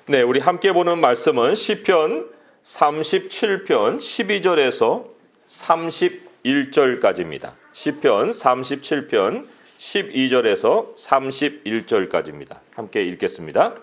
네, 우리 함께 보는 말씀은 시편 37편 12절에서 31절까지입니다. 시편 37편 12절에서 31절까지입니다. 함께 읽겠습니다.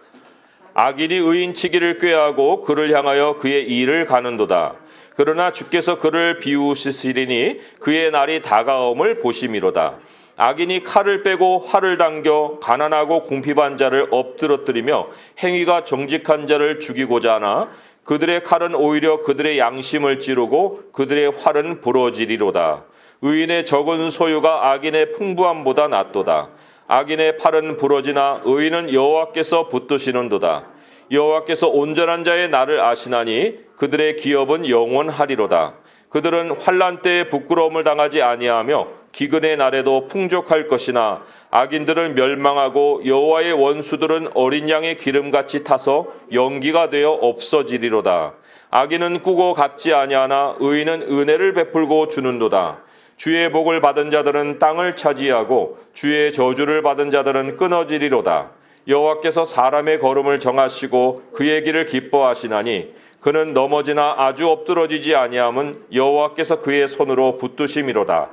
악인이 의인치기를 꾀하고 그를 향하여 그의 일을 가는도다. 그러나 주께서 그를 비우시리니 그의 날이 다가옴을 보심이로다. 악인이 칼을 빼고 활을 당겨 가난하고 궁핍한 자를 엎드러뜨리며 행위가 정직한 자를 죽이고자 하나 그들의 칼은 오히려 그들의 양심을 찌르고 그들의 활은 부러지리로다. 의인의 적은 소유가 악인의 풍부함보다 낫도다. 악인의 팔은 부러지나 의인은 여호와께서 붙드시는도다. 여호와께서 온전한 자의 날을 아시나니 그들의 기업은 영원하리로다. 그들은 환난 때에 부끄러움을 당하지 아니하며 기근의 날에도 풍족할 것이나 악인들은 멸망하고 여호와의 원수들은 어린 양의 기름같이 타서 연기가 되어 없어지리로다. 악인은 꾸고 갚지 아니하나 의인은 은혜를 베풀고 주는도다. 주의 복을 받은 자들은 땅을 차지하고 주의 저주를 받은 자들은 끊어지리로다. 여호와께서 사람의 걸음을 정하시고 그의 길을 기뻐하시나니 그는 넘어지나 아주 엎드러지지 아니함은 여호와께서 그의 손으로 붙드심이로다.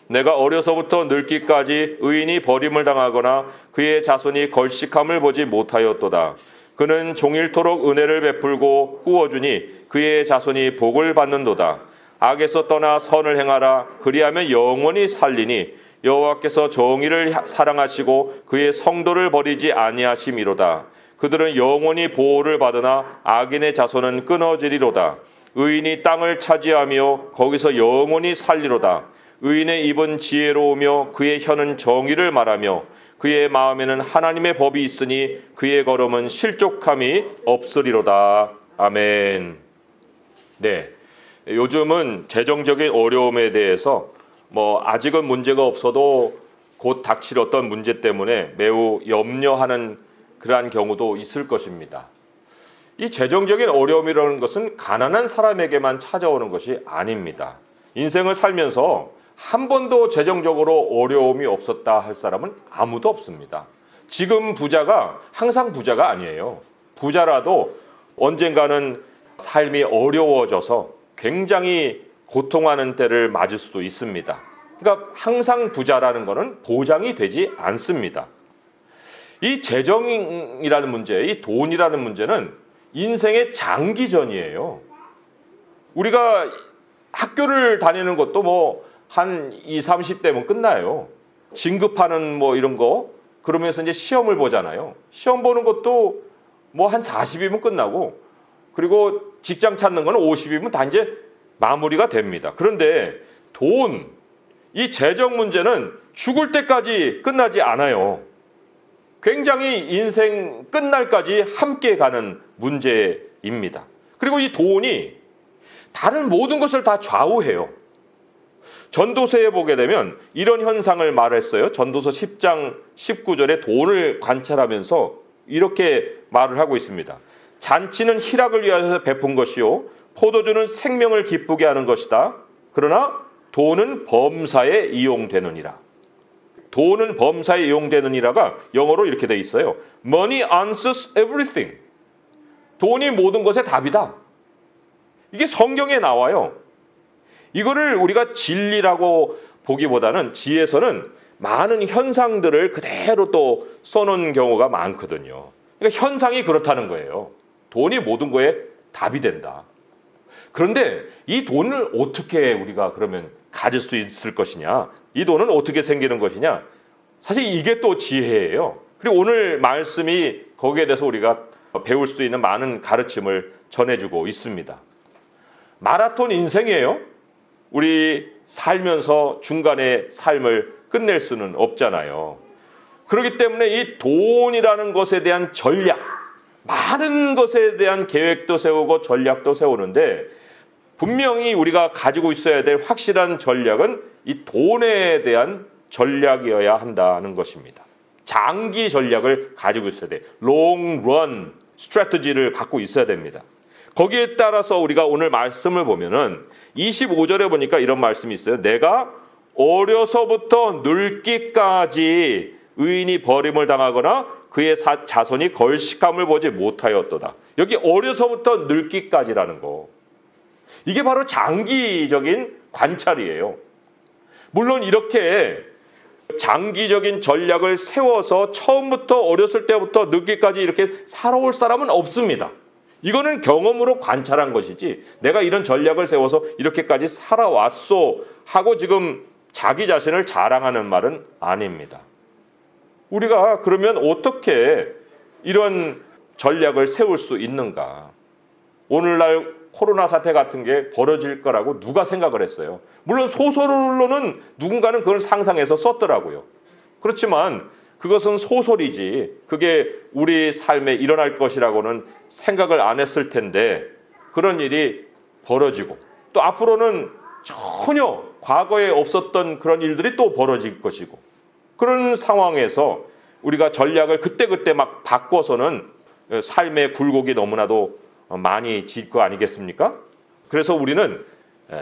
내가 어려서부터 늙기까지 의인이 버림을 당하거나 그의 자손이 걸식함을 보지 못하였도다. 그는 종일토록 은혜를 베풀고 꾸어주니 그의 자손이 복을 받는도다. 악에서 떠나 선을 행하라. 그리하면 영원히 살리니 여호와께서 정의를 사랑하시고 그의 성도를 버리지 아니하심이로다. 그들은 영원히 보호를 받으나 악인의 자손은 끊어지리로다. 의인이 땅을 차지하며 거기서 영원히 살리로다. 의인의 입은 지혜로우며 그의 혀는 정의를 말하며 그의 마음에는 하나님의 법이 있으니 그의 걸음은 실족함이 없으리로다. 아멘. 네, 요즘은 재정적인 어려움에 대해서 아직은 문제가 없어도 곧 닥칠 어떤 문제 때문에 매우 염려하는 그러한 경우도 있을 것입니다. 이 재정적인 어려움이라는 것은 가난한 사람에게만 찾아오는 것이 아닙니다. 인생을 살면서 한 번도 재정적으로 어려움이 없었다 할 사람은 아무도 없습니다. 지금 부자가 항상 부자가 아니에요. 부자라도 언젠가는 삶이 어려워져서 굉장히 고통하는 때를 맞을 수도 있습니다. 그러니까 항상 부자라는 것은 보장이 되지 않습니다. 이 재정이라는 문제, 이 돈이라는 문제는 인생의 장기전이에요. 우리가 학교를 다니는 것도 한 20, 30대면 끝나요. 진급하는 이런 거 그러면서 이제 시험을 보잖아요. 시험 보는 것도 한 40이면 끝나고 그리고 직장 찾는 거는 50이면 다 이제 마무리가 됩니다. 그런데 돈, 이 재정 문제는 죽을 때까지 끝나지 않아요. 굉장히 인생 끝날까지 함께 가는 문제입니다. 그리고 이 돈이 다른 모든 것을 다 좌우해요. 전도서에 보게 되면 이런 현상을 말했어요. 전도서 10장 19절에 돈을 관찰하면서 이렇게 말을 하고 있습니다. 잔치는 희락을 위하여 베푼 것이요 포도주는 생명을 기쁘게 하는 것이다. 그러나 돈은 범사에 이용되느니라. 돈은 범사에 이용되느니라가 영어로 이렇게 돼 있어요. Money answers everything. 돈이 모든 것의 답이다. 이게 성경에 나와요. 이거를 우리가 진리라고 보기보다는 지에서는 많은 현상들을 그대로 또 써놓은 경우가 많거든요. 그러니까 현상이 그렇다는 거예요. 돈이 모든 거에 답이 된다. 그런데 이 돈을 어떻게 우리가 그러면 가질 수 있을 것이냐? 이 돈은 어떻게 생기는 것이냐? 사실 이게 또 지혜예요. 그리고 오늘 말씀이 거기에 대해서 우리가 배울 수 있는 많은 가르침을 전해주고 있습니다. 마라톤 인생이에요. 우리 살면서 중간에 삶을 끝낼 수는 없잖아요. 그렇기 때문에 이 돈이라는 것에 대한 전략, 많은 것에 대한 계획도 세우고 전략도 세우는데 분명히 우리가 가지고 있어야 될 확실한 전략은 이 돈에 대한 전략이어야 한다는 것입니다. 장기 전략을 가지고 있어야 돼. Long run strategy를 갖고 있어야 됩니다. 거기에 따라서 우리가 오늘 말씀을 보면은 25절에 보니까 이런 말씀이 있어요. 내가 어려서부터 늙기까지 의인이 버림을 당하거나 그의 자손이 걸식함을 보지 못하였도다. 여기 어려서부터 늙기까지라는 거. 이게 바로 장기적인 관찰이에요. 물론 이렇게 장기적인 전략을 세워서 처음부터 어렸을 때부터 늙기까지 이렇게 살아올 사람은 없습니다. 이거는 경험으로 관찰한 것이지 내가 이런 전략을 세워서 이렇게까지 살아왔소 하고 지금 자기 자신을 자랑하는 말은 아닙니다. 우리가 그러면 어떻게 이런 전략을 세울 수 있는가? 오늘날 코로나 사태 같은 게 벌어질 거라고 누가 생각을 했어요? 물론 소설로는 누군가는 그걸 상상해서 썼더라고요. 그렇지만 그것은 소설이지 그게 우리 삶에 일어날 것이라고는 생각을 안 했을 텐데 그런 일이 벌어지고 또 앞으로는 전혀 과거에 없었던 그런 일들이 또 벌어질 것이고 그런 상황에서 우리가 전략을 그때그때 막 바꿔서는 삶의 굴곡이 너무나도 많이 질 거 아니겠습니까? 그래서 우리는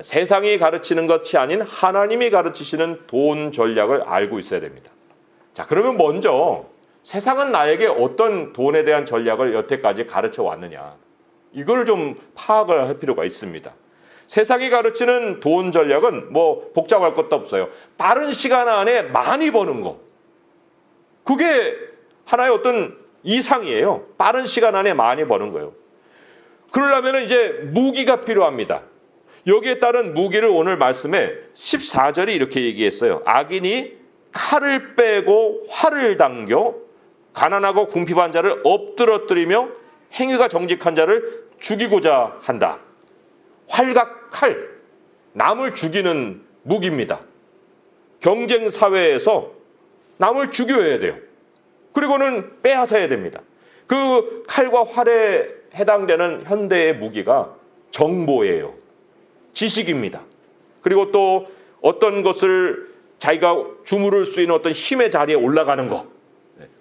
세상이 가르치는 것이 아닌 하나님이 가르치시는 돈 전략을 알고 있어야 됩니다. 자, 그러면 먼저 세상은 나에게 어떤 돈에 대한 전략을 여태까지 가르쳐 왔느냐. 이걸 좀 파악을 할 필요가 있습니다. 세상이 가르치는 돈 전략은 뭐 복잡할 것도 없어요. 빠른 시간 안에 많이 버는 거. 그게 하나의 어떤 이상이에요. 빠른 시간 안에 많이 버는 거예요. 그러려면 이제 무기가 필요합니다. 여기에 따른 무기를 오늘 말씀에 14절이 이렇게 얘기했어요. 악인이 칼을 빼고 활을 당겨 가난하고 궁핍한 자를 엎드러뜨리며 행위가 정직한 자를 죽이고자 한다. 활과 칼, 남을 죽이는 무기입니다. 경쟁 사회에서 남을 죽여야 돼요. 그리고는 빼앗아야 됩니다. 그 칼과 활에 해당되는 현대의 무기가 정보예요. 지식입니다. 그리고 또 어떤 것을 자기가 주무를 수 있는 어떤 힘의 자리에 올라가는 것.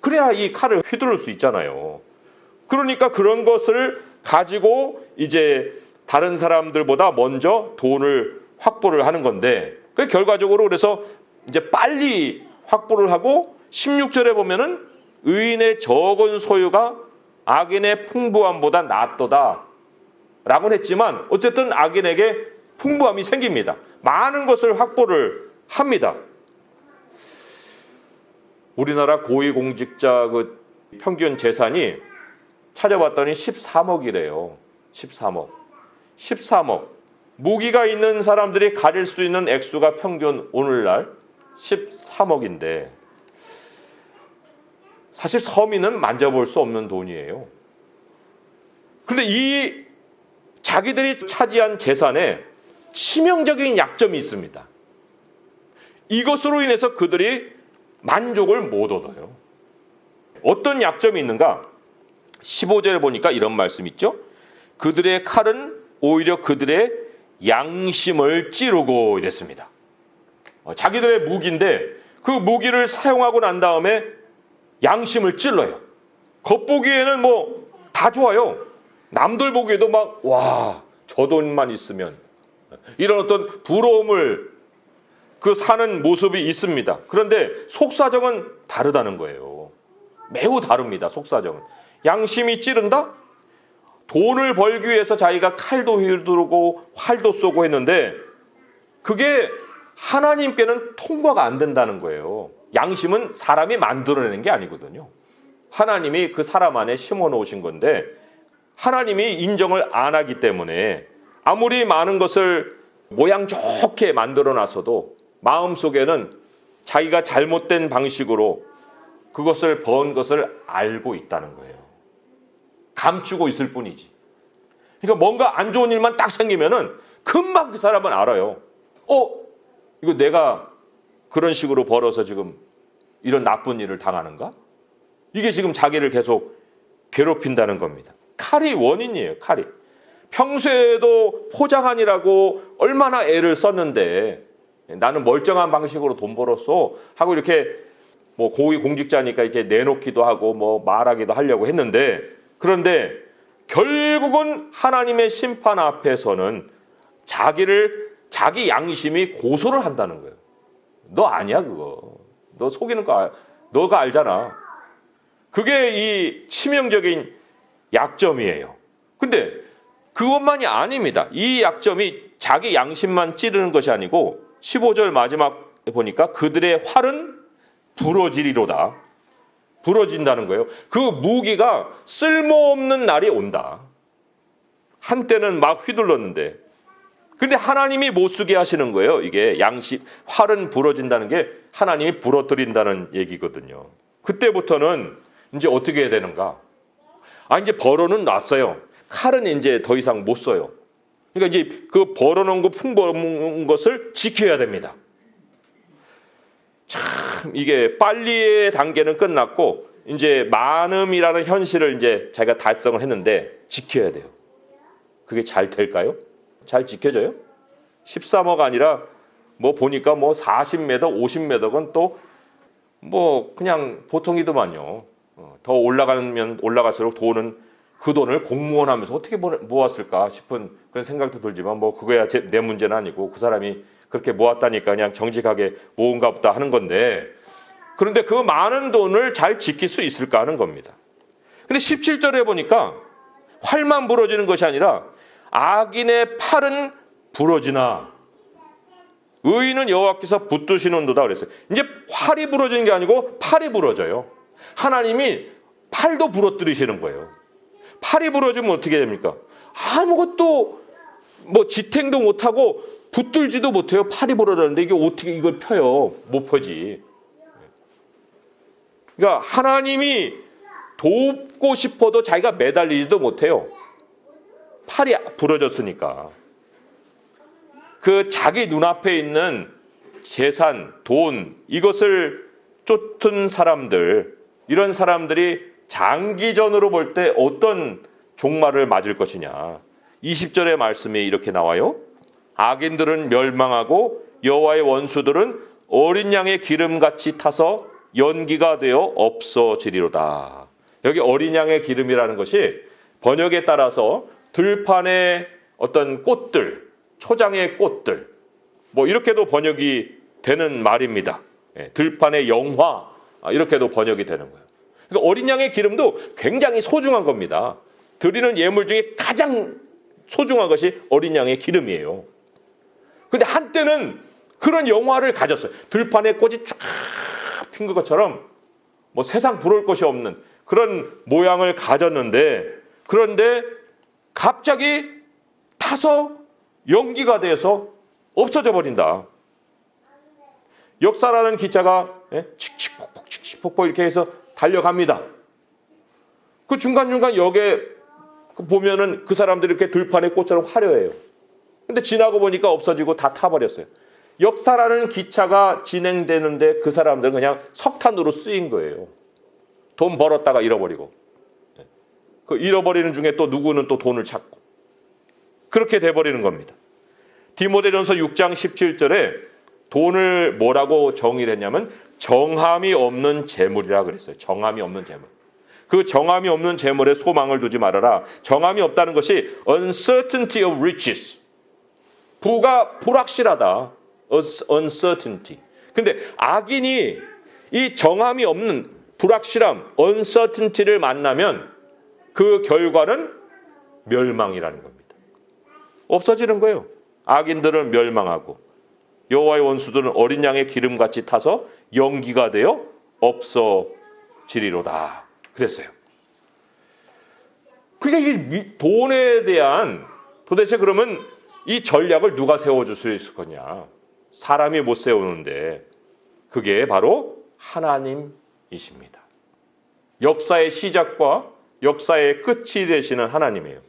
그래야 이 칼을 휘두를 수 있잖아요. 그러니까 그런 것을 가지고 이제 다른 사람들보다 먼저 돈을 확보를 하는 건데 결과적으로 그래서 이제 빨리 확보를 하고 16절에 보면은 의인의 적은 소유가 악인의 풍부함보다 낫도다 라고는 했지만 어쨌든 악인에게 풍부함이 생깁니다. 많은 것을 확보를 합니다. 우리나라 고위공직자 그 평균 재산이 찾아봤더니 13억이래요. 13억. 13억. 무기가 있는 사람들이 가질 수 있는 액수가 평균 오늘날 13억인데 사실 서민은 만져볼 수 없는 돈이에요. 그런데 이 자기들이 차지한 재산에 치명적인 약점이 있습니다. 이것으로 인해서 그들이 만족을 못 얻어요. 어떤 약점이 있는가? 15절에 보니까 이런 말씀 있죠. 그들의 칼은 오히려 그들의 양심을 찌르고 이랬습니다. 자기들의 무기인데 그 무기를 사용하고 난 다음에 양심을 찔러요. 겉보기에는 뭐 다 좋아요. 남들 보기에도 막 와, 저 돈만 있으면 이런 어떤 부러움을 그 사는 모습이 있습니다. 그런데 속사정은 다르다는 거예요. 매우 다릅니다. 속사정은. 양심이 찌른다? 돈을 벌기 위해서 자기가 칼도 휘두르고 활도 쏘고 했는데 그게 하나님께는 통과가 안 된다는 거예요. 양심은 사람이 만들어내는 게 아니거든요. 하나님이 그 사람 안에 심어놓으신 건데 하나님이 인정을 안 하기 때문에 아무리 많은 것을 모양 좋게 만들어놨어도 마음속에는 자기가 잘못된 방식으로 그것을 번 것을 알고 있다는 거예요. 감추고 있을 뿐이지. 그러니까 뭔가 안 좋은 일만 딱 생기면은 금방 그 사람은 알아요. 이거 내가 그런 식으로 벌어서 지금 이런 나쁜 일을 당하는가? 이게 지금 자기를 계속 괴롭힌다는 겁니다. 칼이 원인이에요. 칼이. 평소에도 포장하느라고 얼마나 애를 썼는데 나는 멀쩡한 방식으로 돈 벌었어 하고 이렇게 뭐 고위 공직자니까 이렇게 내놓기도 하고 뭐 말하기도 하려고 했는데 그런데 결국은 하나님의 심판 앞에서는 자기 양심이 고소를 한다는 거예요. 너 아니야 그거. 너 속이는 거 너가 알잖아. 그게 이 치명적인 약점이에요. 근데 그것만이 아닙니다. 이 약점이 자기 양심만 찌르는 것이 아니고 15절 마지막에 보니까 그들의 활은 부러지리로다. 부러진다는 거예요. 그 무기가 쓸모없는 날이 온다. 한때는 막 휘둘렀는데. 근데 하나님이 못 쓰게 하시는 거예요. 이게 양심, 활은 부러진다는 게 하나님이 부러뜨린다는 얘기거든요. 그때부터는 이제 어떻게 해야 되는가? 이제 벌어는 놨어요. 칼은 이제 더 이상 못 써요. 그러니까 이제 그 벌어놓은 거 풍부한 것을 지켜야 됩니다. 참 이게 빨리의 단계는 끝났고 이제 많음이라는 현실을 이제 자기가 달성을 했는데 지켜야 돼요. 그게 잘 될까요? 잘 지켜져요? 13억 아니라 뭐 보니까 뭐 40m, 50m건 또 뭐 그냥 보통이더만요. 더 올라가면 올라갈수록 그 돈을 공무원 하면서 어떻게 모았을까 싶은 그런 생각도 들지만 뭐 그거야 내 문제는 아니고 그 사람이 그렇게 모았다니까 그냥 정직하게 모은가 보다 하는 건데, 그런데 그 많은 돈을 잘 지킬 수 있을까 하는 겁니다. 근데 17절에 보니까 활만 부러지는 것이 아니라 악인의 팔은 부러지나 의인은 여호와께서 붙드시는도다 그랬어요. 이제 활이 부러지는 게 아니고 팔이 부러져요. 하나님이 팔도 부러뜨리시는 거예요. 팔이 부러지면 어떻게 됩니까? 아무것도 뭐 지탱도 못하고 붙들지도 못해요. 팔이 부러졌는데 이게 어떻게 이걸 펴요? 못 펴지. 그러니까 하나님이 돕고 싶어도 자기가 매달리지도 못해요. 팔이 부러졌으니까. 그 자기 눈앞에 있는 재산, 돈, 이것을 쫓은 사람들, 이런 사람들이 장기전으로 볼 때 어떤 종말을 맞을 것이냐. 20절의 말씀이 이렇게 나와요. 악인들은 멸망하고 여호와의 원수들은 어린 양의 기름같이 타서 연기가 되어 없어지리로다. 여기 어린 양의 기름이라는 것이 번역에 따라서 들판의 어떤 꽃들, 초장의 꽃들, 뭐 이렇게도 번역이 되는 말입니다. 들판의 영화, 이렇게도 번역이 되는 거예요. 그러니까 어린 양의 기름도 굉장히 소중한 겁니다. 드리는 예물 중에 가장 소중한 것이 어린 양의 기름이에요. 근데 한때는 그런 영화를 가졌어요. 들판에 꽃이 쫙 핀 것처럼 뭐 세상 부러울 것이 없는 그런 모양을 가졌는데, 그런데 갑자기 타서 연기가 돼서 없어져 버린다. 역사라는 기차가 칙칙폭폭 칙칙폭폭 이렇게 해서 달려갑니다. 그 중간중간 역에 보면은 그 사람들이 이렇게 들판의 꽃처럼 화려해요. 근데 지나고 보니까 없어지고 다 타버렸어요. 역사라는 기차가 진행되는데 그 사람들은 그냥 석탄으로 쓰인 거예요. 돈 벌었다가 잃어버리고. 그 잃어버리는 중에 또 누구는 또 돈을 찾고. 그렇게 돼버리는 겁니다. 디모데전서 6장 17절에 돈을 뭐라고 정의를 했냐면 정함이 없는 재물이라 그랬어요. 정함이 없는 재물. 그 정함이 없는 재물에 소망을 두지 말아라. 정함이 없다는 것이 uncertainty of riches. 부가 불확실하다. uncertainty. 근데 악인이 이 정함이 없는 불확실함, uncertainty를 만나면 그 결과는 멸망이라는 겁니다. 없어지는 거예요. 악인들은 멸망하고 여호와의 원수들은 어린 양의 기름같이 타서 연기가 되어 없어지리로다. 그랬어요. 그러니까 이 돈에 대한 도대체 그러면 이 전략을 누가 세워줄 수 있을 거냐? 사람이 못 세우는데 그게 바로 하나님이십니다. 역사의 시작과 역사의 끝이 되시는 하나님이에요.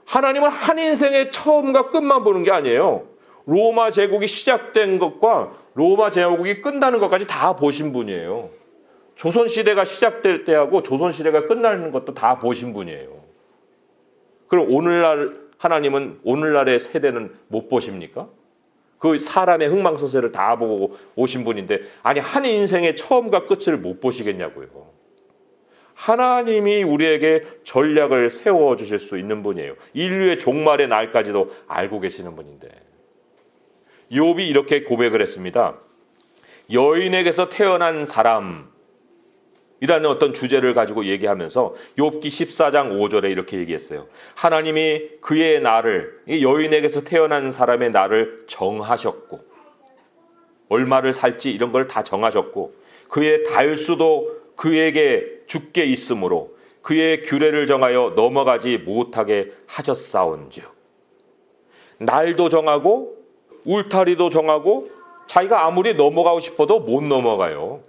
하나님은 한 인생의 처음과 끝만 보는 게 아니에요. 로마 제국이 시작된 것과 로마 제국이 끝나는 것까지 다 보신 분이에요. 조선시대가 시작될 때하고 조선시대가 끝나는 것도 다 보신 분이에요. 그럼 오늘날 하나님은 오늘날의 세대는 못 보십니까? 그 사람의 흥망성쇠를 다 보고 오신 분인데 아니 한 인생의 처음과 끝을 못 보시겠냐고요. 하나님이 우리에게 전략을 세워주실 수 있는 분이에요. 인류의 종말의 날까지도 알고 계시는 분인데. 욥이 이렇게 고백을 했습니다. 여인에게서 태어난 사람, 이라는 어떤 주제를 가지고 얘기하면서 욥기 14장 5절에 이렇게 얘기했어요. 하나님이 그의 날을, 이 여인에게서 태어난 사람의 날을 정하셨고, 얼마를 살지 이런 걸 다 정하셨고, 그의 달수도 그에게 죽게 있으므로 그의 규례를 정하여 넘어가지 못하게 하셨사온즉. 날도 정하고 울타리도 정하고 자기가 아무리 넘어가고 싶어도 못 넘어가요.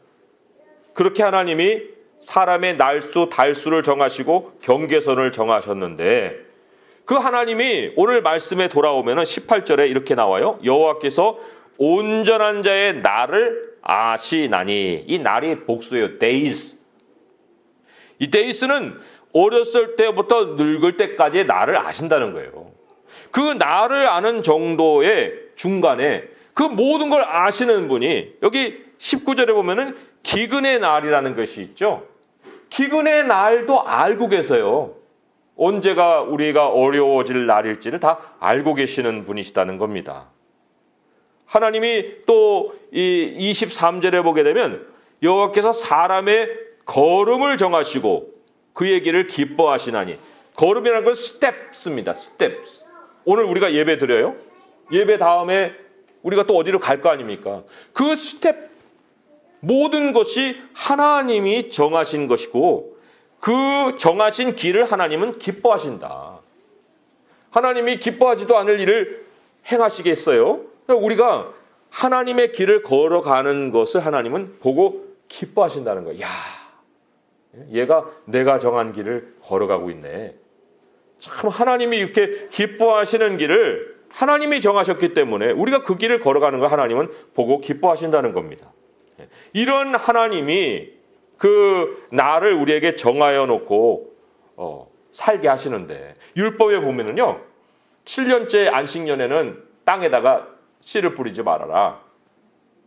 그렇게 하나님이 사람의 날수, 달수를 정하시고 경계선을 정하셨는데, 그 하나님이 오늘 말씀에 돌아오면 18절에 이렇게 나와요. 여호와께서 온전한 자의 날을 아시나니. 이 날이 복수예요. days. 이 days는 어렸을 때부터 늙을 때까지의 날을 아신다는 거예요. 그 날을 아는 정도의 중간에 그 모든 걸 아시는 분이, 여기 19절에 보면은 기근의 날이라는 것이 있죠. 기근의 날도 알고 계세요. 언제가 우리가 어려워질 날일지를 다 알고 계시는 분이시다는 겁니다. 하나님이 또 이 23절에 보게 되면 여호와께서 사람의 걸음을 정하시고 그의 길을 기뻐하시나니. 걸음이라는 건 스텝스입니다. 스텝스. 오늘 우리가 예배 드려요. 예배 다음에 우리가 또 어디로 갈 거 아닙니까? 그 스텝, 모든 것이 하나님이 정하신 것이고 그 정하신 길을 하나님은 기뻐하신다. 하나님이 기뻐하지도 않을 일을 행하시겠어요? 우리가 하나님의 길을 걸어가는 것을 하나님은 보고 기뻐하신다는 거예요. 야, 얘가 내가 정한 길을 걸어가고 있네. 참 하나님이 이렇게 기뻐하시는 길을 하나님이 정하셨기 때문에 우리가 그 길을 걸어가는 걸 하나님은 보고 기뻐하신다는 겁니다. 이런 하나님이 그 나를 우리에게 정하여 놓고 살게 하시는데, 율법에 보면은요, 7년째 안식년에는 땅에다가 씨를 뿌리지 말아라.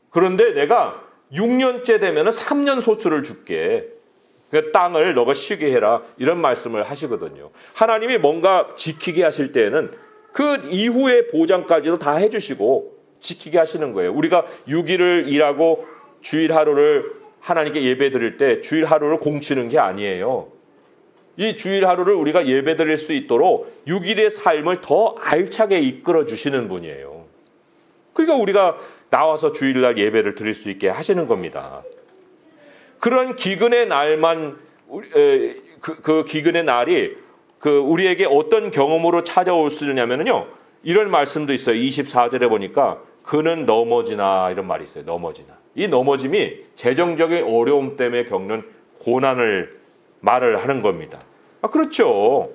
그런데 내가 6년째 되면은 3년 소출을 줄게. 그 땅을 너가 쉬게 해라. 이런 말씀을 하시거든요. 하나님이 뭔가 지키게 하실 때에는 그 이후의 보장까지도 다 해주시고 지키게 하시는 거예요. 우리가 6일을 일하고 주일 하루를 하나님께 예배 드릴 때 주일 하루를 공치는 게 아니에요. 이 주일 하루를 우리가 예배 드릴 수 있도록 6일의 삶을 더 알차게 이끌어 주시는 분이에요. 그러니까 우리가 나와서 주일날 예배를 드릴 수 있게 하시는 겁니다. 그런 기근의 날만, 그 기근의 날이 우리에게 어떤 경험으로 찾아올 수 있냐면요, 이런 말씀도 있어요. 24절에 보니까 그는 넘어지나, 이런 말이 있어요. 넘어지나. 이 넘어짐이 재정적인 어려움 때문에 겪는 고난을 말을 하는 겁니다. 그렇죠.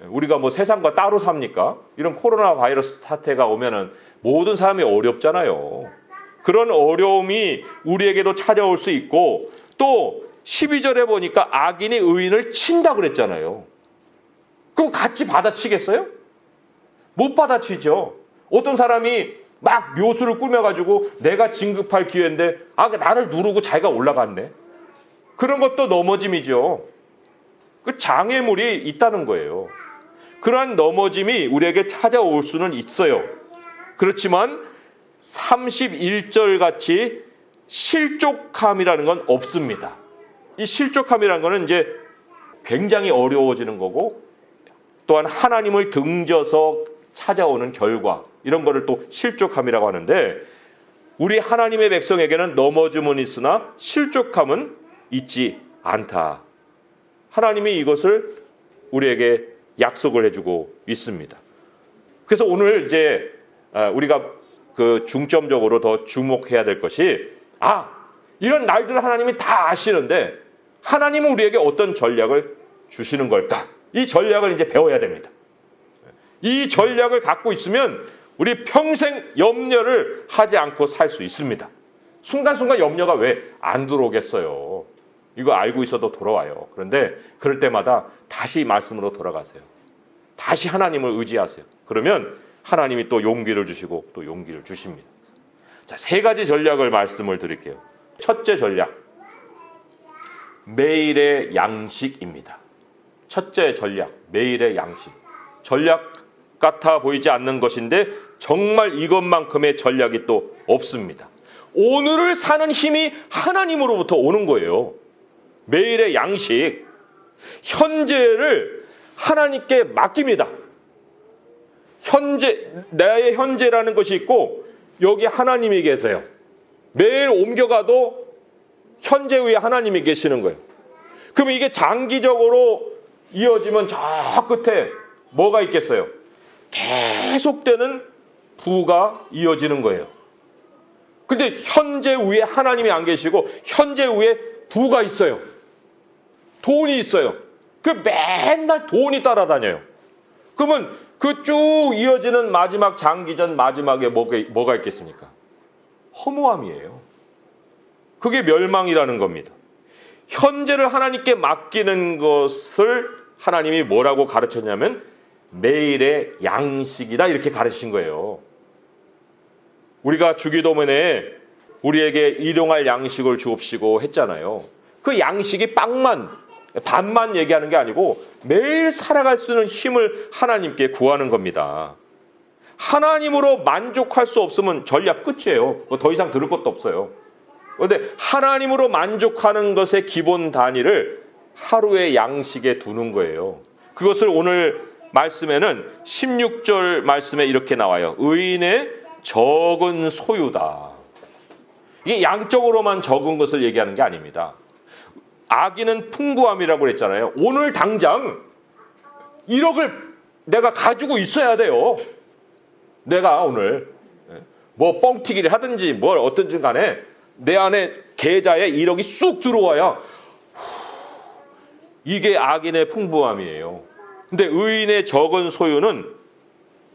우리가 뭐 세상과 따로 삽니까? 이런 코로나 바이러스 사태가 오면은 모든 사람이 어렵잖아요. 그런 어려움이 우리에게도 찾아올 수 있고, 또 12절에 보니까 악인이 의인을 친다 그랬잖아요. 그럼 같이 받아치겠어요? 못 받아치죠. 어떤 사람이 막 묘수를 꾸며가지고 내가 진급할 기회인데 나를 누르고 자기가 올라갔네. 그런 것도 넘어짐이죠. 그 장애물이 있다는 거예요. 그러한 넘어짐이 우리에게 찾아올 수는 있어요. 그렇지만 31절 같이 실족함이라는 건 없습니다. 이 실족함이라는 거는 이제 굉장히 어려워지는 거고, 또한 하나님을 등져서 찾아오는 결과, 이런 거를 또 실족함이라고 하는데, 우리 하나님의 백성에게는 넘어짐은 있으나 실족함은 있지 않다. 하나님이 이것을 우리에게 약속을 해주고 있습니다. 그래서 오늘 이제 우리가 그 중점적으로 더 주목해야 될 것이, 이런 날들을 하나님이 다 아시는데 하나님은 우리에게 어떤 전략을 주시는 걸까? 이 전략을 이제 배워야 됩니다. 이 전략을 갖고 있으면 우리 평생 염려를 하지 않고 살 수 있습니다. 순간순간 염려가 왜 안 들어오겠어요? 이거 알고 있어도 돌아와요. 그런데 그럴 때마다 다시 말씀으로 돌아가세요. 다시 하나님을 의지하세요. 그러면 하나님이 또 용기를 주시고 또 용기를 주십니다. 자, 3가지 전략을 말씀을 드릴게요. 첫째 전략, 매일의 양식입니다. 첫째 전략, 매일의 양식. 전략 같아 보이지 않는 것인데 정말 이것만큼의 전략이 또 없습니다. 오늘을 사는 힘이 하나님으로부터 오는 거예요. 매일의 양식, 현재를 하나님께 맡깁니다. 나의 현재라는 것이 있고 여기 하나님이 계세요. 매일 옮겨가도 현재 위에 하나님이 계시는 거예요. 그럼 이게 장기적으로 이어지면 저 끝에 뭐가 있겠어요? 계속되는 부가 이어지는 거예요. 근데 현재 위에 하나님이 안 계시고 현재 위에 부가 있어요. 돈이 있어요. 그 맨날 돈이 따라다녀요. 그러면 그 쭉 이어지는 마지막 장기전 마지막에 뭐가 있겠습니까? 허무함이에요. 그게 멸망이라는 겁니다. 현재를 하나님께 맡기는 것을 하나님이 뭐라고 가르쳤냐면 매일의 양식이다 이렇게 가르치신 거예요. 우리가 주기도문에 우리에게 일용할 양식을 주옵시고 했잖아요. 그 양식이 밥만 얘기하는 게 아니고 매일 살아갈 수 있는 힘을 하나님께 구하는 겁니다. 하나님으로 만족할 수 없으면 전략 끝이에요. 더 이상 들을 것도 없어요. 그런데 하나님으로 만족하는 것의 기본 단위를 하루의 양식에 두는 거예요. 그것을 오늘 말씀에는 16절 말씀에 이렇게 나와요. 의인의 적은 소유다. 이게 양적으로만 적은 것을 얘기하는 게 아닙니다. 악인은 풍부함이라고 그랬잖아요. 오늘 당장 1억을 내가 가지고 있어야 돼요. 내가 오늘 뭐 뻥튀기를 하든지 뭘 어떤지 간에 내 안에 계좌에 1억이 쑥 들어와야 이게 악인의 풍부함이에요. 근데 의인의 적은 소유는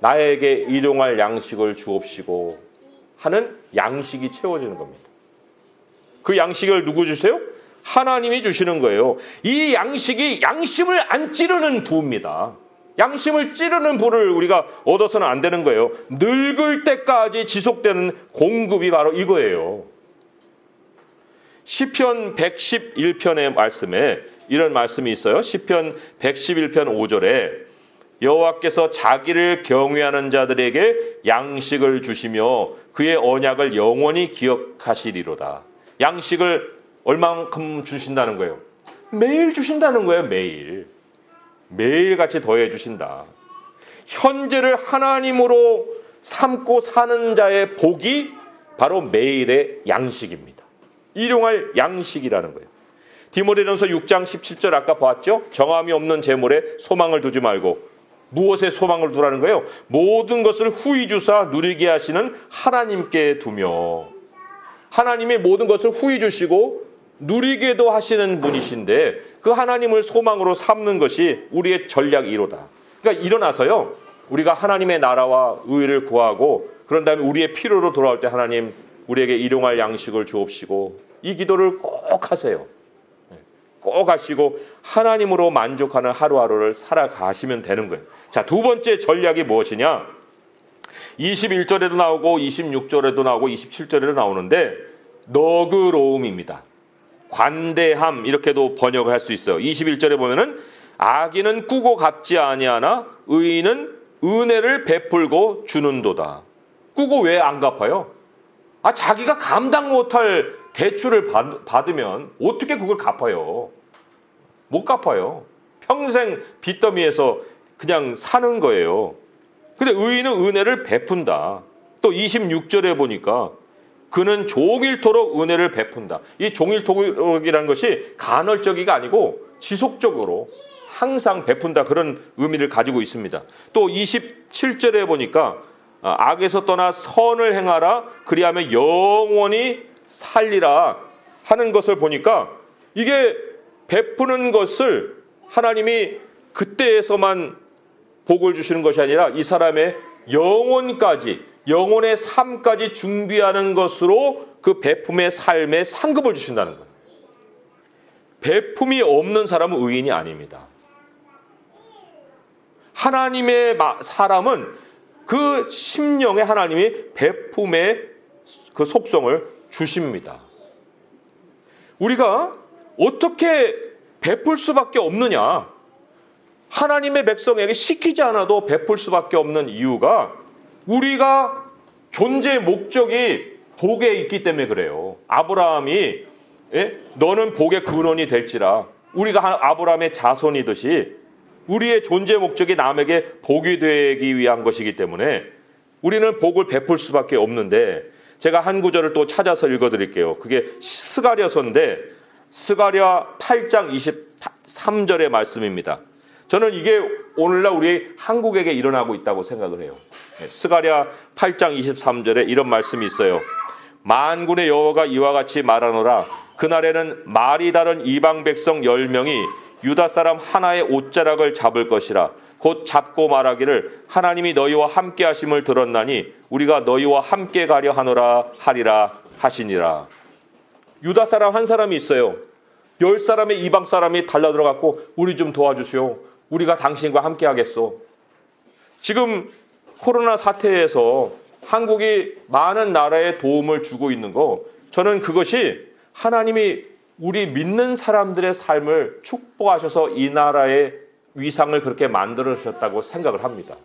나에게 일용할 양식을 주옵시고 하는 양식이 채워지는 겁니다. 그 양식을 누구 주세요? 하나님이 주시는 거예요. 이 양식이 양심을 안 찌르는 부입니다. 양심을 찌르는 부를 우리가 얻어서는 안 되는 거예요. 늙을 때까지 지속되는 공급이 바로 이거예요. 시편 111편의 말씀에 이런 말씀이 있어요. 시편 111편 5절에 여호와께서 자기를 경외하는 자들에게 양식을 주시며 그의 언약을 영원히 기억하시리로다. 양식을 얼만큼 주신다는 거예요? 매일 주신다는 거예요. 매일같이 더해 주신다. 현재를 하나님으로 삼고 사는 자의 복이 바로 매일의 양식입니다. 일용할 양식이라는 거예요. 디모데전서 6장 17절 아까 봤죠? 정함이 없는 재물에 소망을 두지 말고 무엇에 소망을 두라는 거예요? 모든 것을 후히 주사 누리게 하시는 하나님께 두며 하나님이 모든 것을 후히 주시고 누리게도 하시는 분이신데 그 하나님을 소망으로 삼는 것이 우리의 전략 1호다. 그러니까 일어나서요. 우리가 하나님의 나라와 의를 구하고 그런 다음에 우리의 필요로 돌아올 때 하나님 우리에게 일용할 양식을 주옵시고 이 기도를 꼭 하세요. 꼭 하시고 하나님으로 만족하는 하루하루를 살아가시면 되는 거예요. 자, 두 번째 전략이 무엇이냐? 21절에도 나오고 26절에도 나오고 27절에도 나오는데 너그러움입니다. 관대함 이렇게도 번역을 할 수 있어요. 21절에 보면은 악인은 꾸고 갚지 아니하나 의인은 은혜를 베풀고 주는도다. 꾸고 왜 안 갚아요? 자기가 감당 못할 대출을 받으면 어떻게 그걸 갚아요? 못 갚아요. 평생 빚더미에서 그냥 사는 거예요. 근데 의인은 은혜를 베푼다. 또 26절에 보니까 그는 종일토록 은혜를 베푼다. 이 종일토록이라는 것이 간헐적이가 아니고 지속적으로 항상 베푼다 그런 의미를 가지고 있습니다. 또 27절에 보니까 악에서 떠나 선을 행하라 그리하면 영원히 살리라 하는 것을 보니까 이게 베푸는 것을 하나님이 그때에서만 복을 주시는 것이 아니라 이 사람의 영혼의 삶까지 준비하는 것으로 그 베품의 삶에 상급을 주신다는 거예요. 베품이 없는 사람은 의인이 아닙니다. 하나님의 사람은 그 심령에 하나님이 베품의 그 속성을 주십니다. 우리가 어떻게 베풀 수밖에 없느냐? 하나님의 백성에게 시키지 않아도 베풀 수밖에 없는 이유가 우리가 존재의 목적이 복에 있기 때문에 그래요. 아브라함이 예? 너는 복의 근원이 될지라. 우리가 아브라함의 자손이듯이 우리의 존재 목적이 남에게 복이 되기 위한 것이기 때문에 우리는 복을 베풀 수밖에 없는데, 제가 한 구절을 또 찾아서 읽어드릴게요. 그게 스가랴서인데 스가랴 8장 23절의 말씀입니다. 저는 이게 오늘날 우리 한국에게 일어나고 있다고 생각을 해요. 스가랴 8장 23절에 이런 말씀이 있어요. 만군의 여호와가 이와 같이 말하노라. 그날에는 말이 다른 이방 백성 10명이 유다 사람 하나의 옷자락을 잡을 것이라. 곧 잡고 말하기를 하나님이 너희와 함께 하심을 들었나니 우리가 너희와 함께 가려 하노라 하리라 하시니라. 유다 사람 한 사람이 있어요. 10사람의 이방 사람이 달라들어갖고 우리 좀 도와주시오. 우리가 당신과 함께 하겠소. 지금 코로나 사태에서 한국이 많은 나라에 도움을 주고 있는 거, 저는 그것이 하나님이 우리 믿는 사람들의 삶을 축복하셔서 이 나라의 위상을 그렇게 만들어주셨다고 생각을 합니다.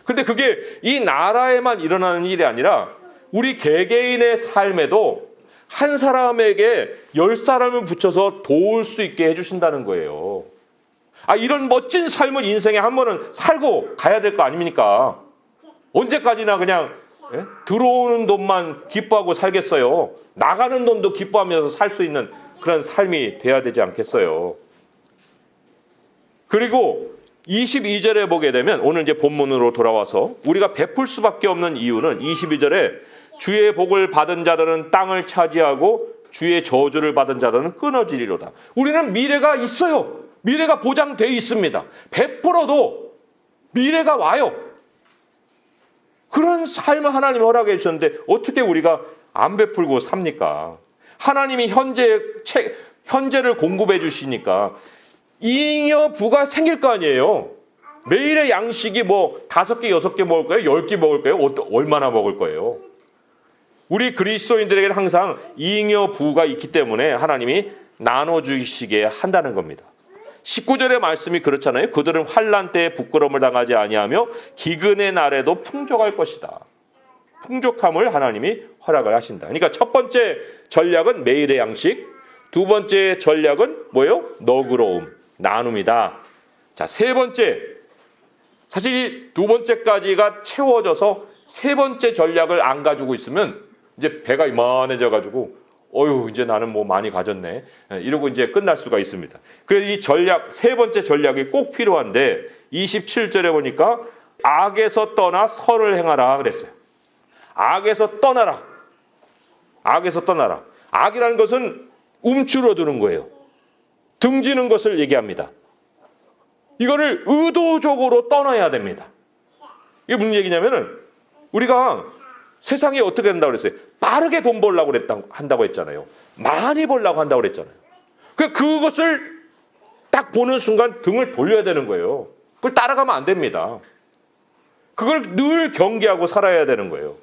근데 그게 이 나라에만 일어나는 일이 아니라 우리 개개인의 삶에도 한 사람에게 10사람을 붙여서 도울 수 있게 해주신다는 거예요. 이런 멋진 삶을 인생에 한 번은 살고 가야 될 거 아닙니까? 언제까지나 그냥 들어오는 돈만 기뻐하고 살겠어요? 나가는 돈도 기뻐하면서 살 수 있는 그런 삶이 돼야 되지 않겠어요? 그리고 22절에 보게 되면, 오늘 이제 본문으로 돌아와서 우리가 베풀 수밖에 없는 이유는 22절에 주의 복을 받은 자들은 땅을 차지하고 주의 저주를 받은 자들은 끊어지리로다. 우리는 미래가 있어요. 미래가 보장되어 있습니다. 베풀어도 미래가 와요. 그런 삶을 하나님이 허락해 주셨는데 어떻게 우리가 안 베풀고 삽니까? 하나님이 현재를 공급해 주시니까 잉여 부가 생길 거 아니에요. 매일의 양식이 뭐 5개, 6개 먹을 거예요? 10개 먹을 거예요? 얼마나 먹을 거예요? 우리 그리스도인들에게는 항상 잉여 부가 있기 때문에 하나님이 나눠주시게 한다는 겁니다. 19절의 말씀이 그렇잖아요. 그들은 환난 때에 부끄러움을 당하지 아니하며 기근의 날에도 풍족할 것이다. 풍족함을 하나님이 허락을 하신다. 그러니까 첫 번째 전략은 매일의 양식, 두 번째 전략은 뭐예요? 너그러움, 나눔이다. 자, 세 번째, 사실 이 두 번째까지가 채워져서 세 번째 전략을 안 가지고 있으면 이제 배가 이만해져 가지고 이제 나는 뭐 많이 가졌네, 이러고 이제 끝날 수가 있습니다. 그래서 이 전략, 세 번째 전략이 꼭 필요한데 27절에 보니까 악에서 떠나 선을 행하라 그랬어요. 악에서 떠나라. 악에서 떠나라. 악이라는 것은 움츠러드는 거예요. 등지는 것을 얘기합니다. 이거를 의도적으로 떠나야 됩니다. 이게 무슨 얘기냐면은 우리가 세상이 어떻게 된다고 그랬어요? 빠르게 돈 벌려고 한다고 했잖아요. 많이 벌려고 한다고 그랬잖아요. 그것을 딱 보는 순간 등을 돌려야 되는 거예요. 그걸 따라가면 안 됩니다. 그걸 늘 경계하고 살아야 되는 거예요.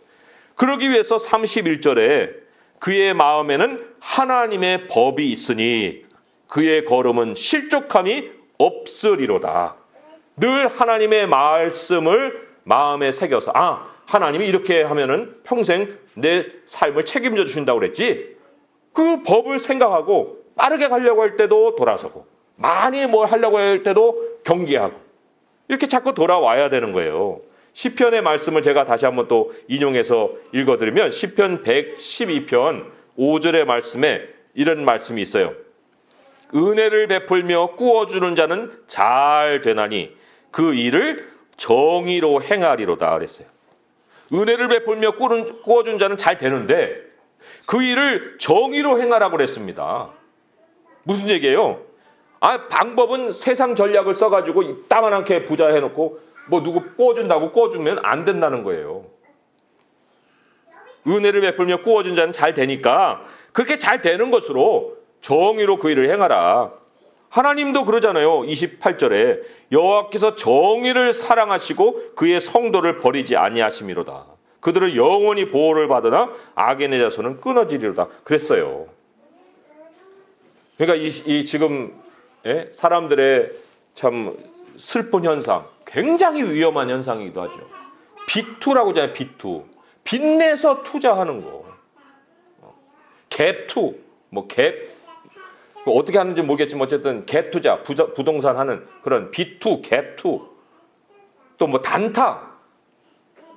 그러기 위해서 31절에 그의 마음에는 하나님의 법이 있으니 그의 걸음은 실족함이 없으리로다. 늘 하나님의 말씀을 마음에 새겨서 하나님이 이렇게 하면은 평생 내 삶을 책임져 주신다고 그랬지. 그 법을 생각하고 빠르게 가려고 할 때도 돌아서고 많이 뭘 하려고 할 때도 경계하고 이렇게 자꾸 돌아와야 되는 거예요. 시편의 말씀을 제가 다시 한번 또 인용해서 읽어드리면 시편 112편 5절의 말씀에 이런 말씀이 있어요. 은혜를 베풀며 꾸어주는 자는 잘 되나니 그 일을 정의로 행하리로다 그랬어요. 은혜를 베풀며 꾸어준 자는 잘 되는데 그 일을 정의로 행하라고 그랬습니다. 무슨 얘기예요? 방법은 세상 전략을 써가지고 이따만하게 부자 해놓고 뭐 누구 꾸어준다고 꾸어주면 안 된다는 거예요. 은혜를 베풀며 꾸어준 자는 잘 되니까 그렇게 잘 되는 것으로 정의로 그 일을 행하라. 하나님도 그러잖아요. 28절에 여호와께서 정의를 사랑하시고 그의 성도를 버리지 아니하심이로다. 그들은 영원히 보호를 받으나 악인의 자손은 끊어지리로다. 그랬어요. 그러니까 이 지금 사람들의 참 슬픈 현상, 굉장히 위험한 현상이기도 하죠. 빅2라고 하잖아요. 빅2. 빚내서 투자하는 거. 갭2. 뭐 갭, 어떻게 하는지 모르겠지만 어쨌든 갭 투자, 부동산 하는 그런 B2, 갭2, 또 뭐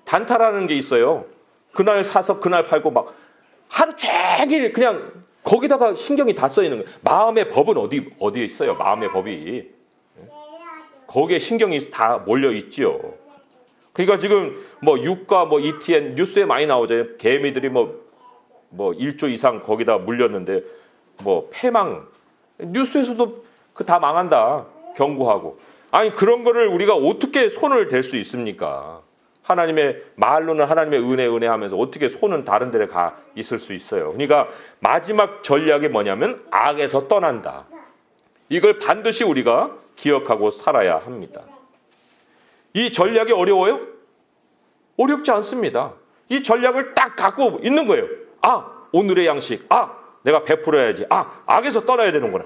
단타라는 게 있어요. 그날 사서 그날 팔고 막 하루 종일 그냥 거기다가 신경이 다 써 있는 거예요. 마음의 법은 어디에 있어요? 마음의 법이. 거기에 신경이 다 몰려 있지요. 그러니까 지금 뭐 유가, 뭐 ETN 뉴스에 많이 나오잖아요. 개미들이 뭐 1조 이상 거기다 물렸는데 뭐 패망. 뉴스에서도 그 다 망한다 경고하고. 아니 그런 거를 우리가 어떻게 손을 댈 수 있습니까? 하나님의 말로는 하나님의 은혜 하면서 어떻게 손은 다른 데를 가 있을 수 있어요. 그러니까 마지막 전략이 뭐냐면 악에서 떠난다. 이걸 반드시 우리가 기억하고 살아야 합니다. 이 전략이 어려워요? 어렵지 않습니다. 이 전략을 딱 갖고 있는 거예요. 오늘의 양식. 내가 베풀어야지. 악에서 떠나야 되는구나.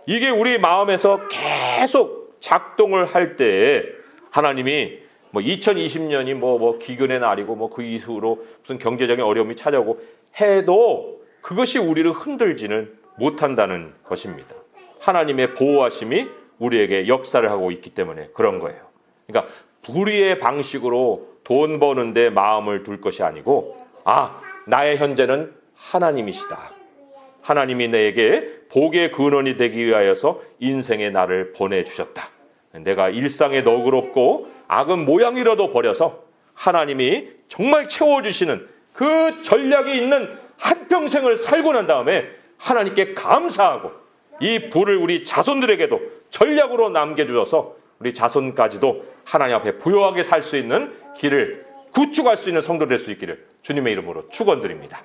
이게 우리 마음에서 계속 작동을 할 때 하나님이 2020년이 기근의 날이고 그 이후로 무슨 경제적인 어려움이 찾아오고 해도 그것이 우리를 흔들지는 못한다는 것입니다. 하나님의 보호하심이 우리에게 역사를 하고 있기 때문에 그런 거예요. 그러니까 불의의 방식으로 돈 버는데 마음을 둘 것이 아니고 나의 현재는 하나님이시다. 하나님이 내게 복의 근원이 되기 위하여서 인생의 나를 보내주셨다. 내가 일상에 너그럽고 악은 모양이라도 버려서 하나님이 정말 채워주시는 그 전략이 있는 한평생을 살고 난 다음에 하나님께 감사하고 이 불을 우리 자손들에게도 전략으로 남겨주셔서 우리 자손까지도 하나님 앞에 부요하게 살 수 있는 길을 구축할 수 있는 성도 될 수 있기를 주님의 이름으로 축원드립니다.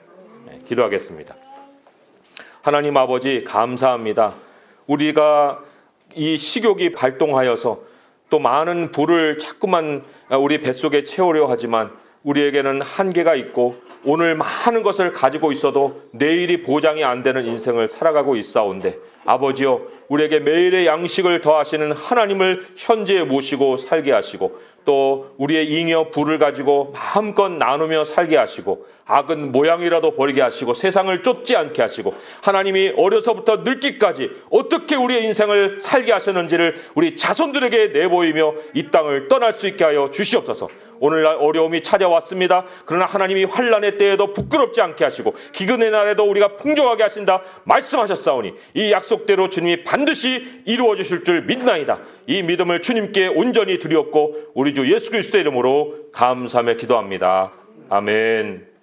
기도하겠습니다. 하나님 아버지 감사합니다. 우리가 이 식욕이 발동하여서 또 많은 불을 자꾸만 우리 뱃속에 채우려 하지만 우리에게는 한계가 있고 오늘 많은 것을 가지고 있어도 내일이 보장이 안 되는 인생을 살아가고 있사온데 아버지여 우리에게 매일의 양식을 더하시는 하나님을 현재에 모시고 살게 하시고 또 우리의 잉여 부를 가지고 마음껏 나누며 살게 하시고 악은 모양이라도 버리게 하시고 세상을 쫓지 않게 하시고 하나님이 어려서부터 늙기까지 어떻게 우리의 인생을 살게 하셨는지를 우리 자손들에게 내보이며 이 땅을 떠날 수 있게 하여 주시옵소서. 오늘날 어려움이 찾아왔습니다. 그러나 하나님이 환난의 때에도 부끄럽지 않게 하시고 기근의 날에도 우리가 풍족하게 하신다 말씀하셨사오니 이 약속대로 주님이 반드시 이루어 주실 줄 믿나이다. 이 믿음을 주님께 온전히 드리옵고 우리 주 예수 그리스도의 이름으로 감사하며 기도합니다. 아멘.